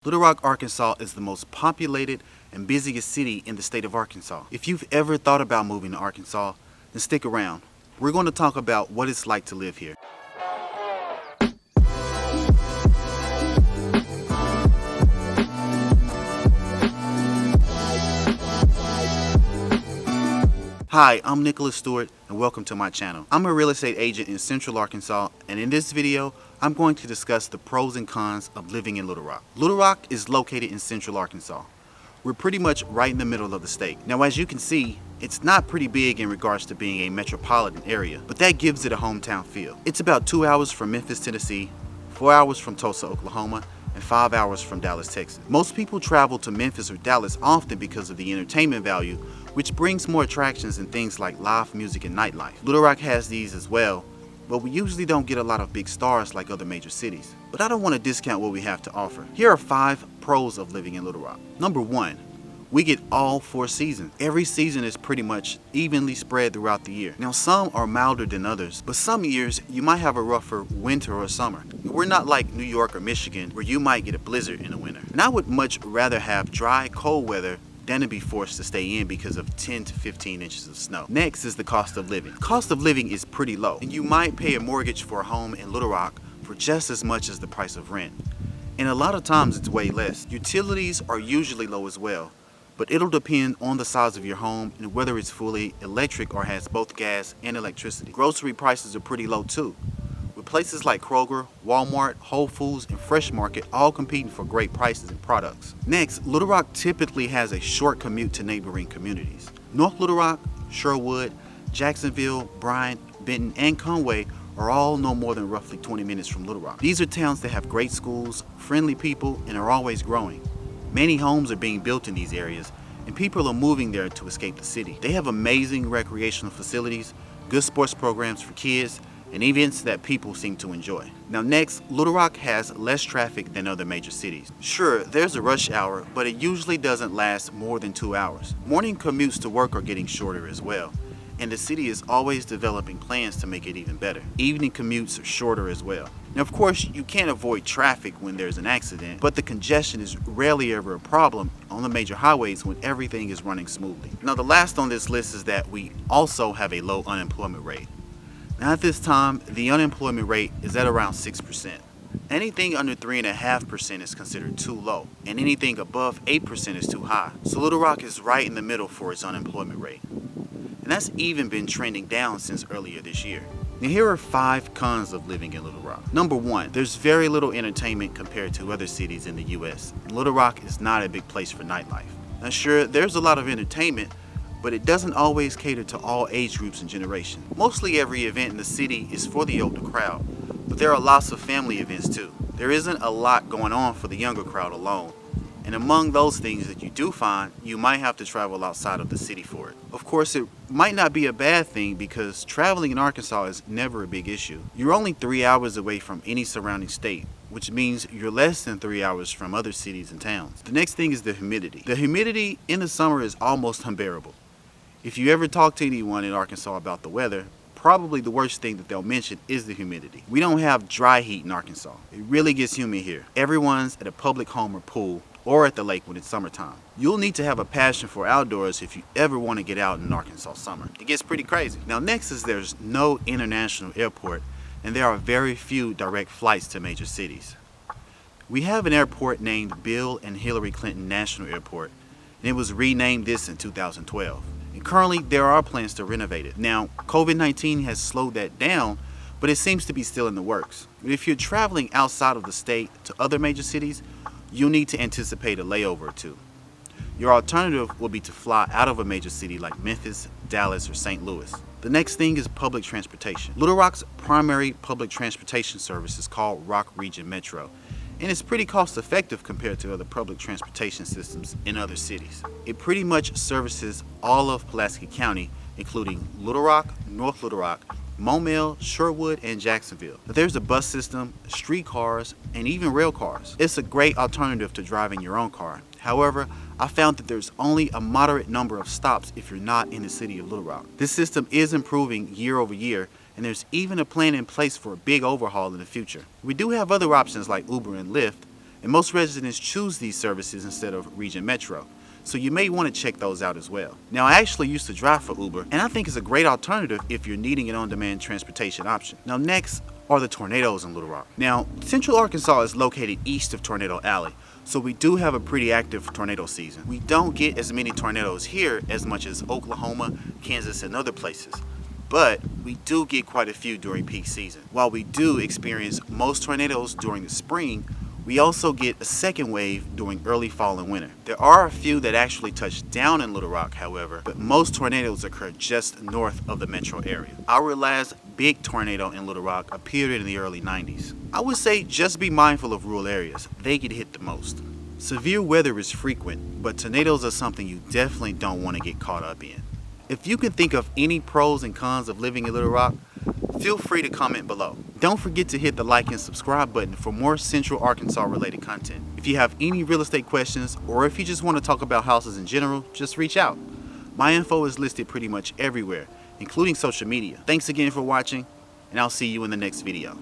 Little Rock, Arkansas is the most populated and busiest city in the state of Arkansas. If you've ever thought about moving to Arkansas, then stick around. We're going to talk about what it's like to live here. Hi, I'm Nicholas Stewart and welcome to my channel. I'm a real estate agent in Central Arkansas, and in this video, I'm going to discuss the pros and cons of living in Little Rock. Little Rock is located in Central Arkansas. We're pretty much right in the middle of the state. Now, as you can see, it's not pretty big in regards to being a metropolitan area, but that gives it a hometown feel. It's about 2 hours from Memphis, Tennessee, 4 hours from Tulsa, Oklahoma, and 5 hours from Dallas, Texas. Most people travel to Memphis or Dallas often because of the entertainment value, which brings more attractions and things like live music and nightlife. Little Rock has these as well, but we usually don't get a lot of big stars like other major cities. But I don't want to discount what we have to offer. Here are 5 pros of living in Little Rock. Number 1, we get all 4 seasons. Every season is pretty much evenly spread throughout the year. Now, some are milder than others, but some years you might have a rougher winter or summer. We're not like New York or Michigan where you might get a blizzard in the winter. And I would much rather have dry, cold weather than to be forced to stay in because of 10 to 15 inches of snow. Next is the cost of living. Cost of living is pretty low, and you might pay a mortgage for a home in Little Rock for just as much as the price of rent. And a lot of times it's way less. Utilities are usually low as well, but it'll depend on the size of your home and whether it's fully electric or has both gas and electricity. Grocery prices are pretty low too, with places like Kroger, Walmart, Whole Foods, and Fresh Market all competing for great prices and products. Next, Little Rock typically has a short commute to neighboring communities. North Little Rock, Sherwood, Jacksonville, Bryant, Benton, and Conway are all no more than roughly 20 minutes from Little Rock. These are towns that have great schools, friendly people, and are always growing. Many homes are being built in these areas, and people are moving there to escape the city. They have amazing recreational facilities, good sports programs for kids, and events that people seem to enjoy. Now next, Little Rock has less traffic than other major cities. Sure, there's a rush hour, but it usually doesn't last more than 2 hours. Morning commutes to work are getting shorter as well, and the city is always developing plans to make it even better. Evening commutes are shorter as well. Now, of course, you can't avoid traffic when there's an accident, but the congestion is rarely ever a problem on the major highways when everything is running smoothly. Now, the last on this list is that we also have a low unemployment rate. Now, at this time, the unemployment rate is at around 6%. Anything under 3.5% is considered too low, and anything above 8% is too high. So Little Rock is right in the middle for its unemployment rate. And that's even been trending down since earlier this year. Now, here are 5 cons of living in Little Rock. Number 1, there's very little entertainment compared to other cities in the US. And Little Rock is not a big place for nightlife. Now sure, there's a lot of entertainment, but it doesn't always cater to all age groups and generations. Mostly every event in the city is for the older crowd, but there are lots of family events too. There isn't a lot going on for the younger crowd alone. And among those things that you do find, you might have to travel outside of the city for it. Of course, it might not be a bad thing because traveling in Arkansas is never a big issue. You're only 3 hours away from any surrounding state, which means you're less than 3 hours from other cities and towns. The next thing is the humidity. The humidity in the summer is almost unbearable. If you ever talk to anyone in Arkansas about the weather, probably the worst thing that they'll mention is the humidity. We don't have dry heat in Arkansas. It really gets humid here. Everyone's at a public home or pool, or at the lake when it's summertime. You'll need to have a passion for outdoors if you ever want to get out in Arkansas summer. It gets pretty crazy. Now next is there's no international airport, and there are very few direct flights to major cities. We have an airport named Bill and Hillary Clinton National Airport, and it was renamed this in 2012. And currently there are plans to renovate it. Now COVID-19 has slowed that down, but it seems to be still in the works. But if you're traveling outside of the state to other major cities, you'll need to anticipate a layover or two. Your alternative will be to fly out of a major city like Memphis, Dallas, or St. Louis. The next thing is public transportation. Little Rock's primary public transportation service is called Rock Region Metro, and it's pretty cost effective compared to other public transportation systems in other cities. It pretty much services all of Pulaski County, including Little Rock, North Little Rock, Maumelle, Sherwood, and Jacksonville. There's a bus system, streetcars, and even rail cars. It's a great alternative to driving your own car. However, I found that there's only a moderate number of stops if you're not in the city of Little Rock. This system is improving year over year, and there's even a plan in place for a big overhaul in the future. We do have other options like Uber and Lyft, and most residents choose these services instead of Region Metro. So you may want to check those out as well. Now, I actually used to drive for Uber, and I think it's a great alternative if you're needing an on-demand transportation option. Now, next are the tornadoes in Little Rock. Now, Central Arkansas is located east of Tornado Alley, so we do have a pretty active tornado season. We don't get as many tornadoes here as much as Oklahoma, Kansas, and other places, but we do get quite a few during peak season. While we do experience most tornadoes during the spring, we also get a second wave during early fall and winter. There are a few that actually touch down in Little Rock, however, but most tornadoes occur just north of the metro area. Our last big tornado in Little Rock appeared in the early 90s. I would say just be mindful of rural areas. They get hit the most. Severe weather is frequent, but tornadoes are something you definitely don't want to get caught up in. If you can think of any pros and cons of living in Little Rock, feel free to comment below. Don't forget to hit the like and subscribe button for more Central Arkansas related content. If you have any real estate questions, or if you just want to talk about houses in general, just reach out. My info is listed pretty much everywhere, including social media. Thanks again for watching, and I'll see you in the next video.